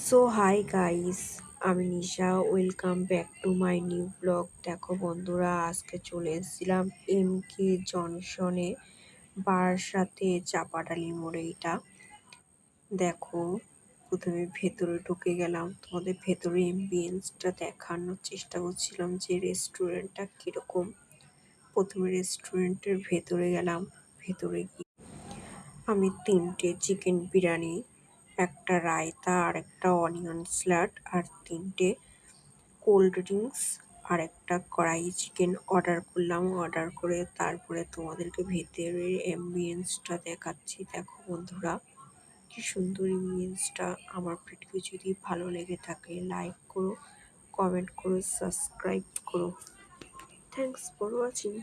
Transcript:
So hi guys, আমি Nisha. Welcome back to my new blog. দেখো বন্ধুরা, আজকে চলে এসেছিলাম কে জংশনে, বারাসাতে চাপাডালি মোড়ে। এটা দেখো, প্রথমে ভেতরে ঢুকে গেলাম, তোমাদের ভেতরে এমবিয়েন্সটা দেখানোর চেষ্টা করছিলাম যে রেস্টুরেন্টটা কিরকম। প্রথমে রেস্টুরেন্টের ভেতরে গেলাম। ভেতরে গিয়ে আমি তিনটে চিকেন বিরিয়ানি, একটা রায়তা আর একটা অনিয়ন স্যালাড আর তিনটে কোল্ড ড্রিঙ্কস আর একটা কড়াই চিকেন অর্ডার করলাম। অর্ডার করে তারপরে তোমাদেরকে ভেতরের অ্যাম্বিয়েন্সটা দেখাচ্ছি। দেখো বন্ধুরা, কি সুন্দর অ্যাম্বিয়েন্সটা। আমার ভিডিও যদি ভালো লেগে থাকে লাইক করো, কমেন্ট করো, সাবস্ক্রাইব করো। Thanks for watching.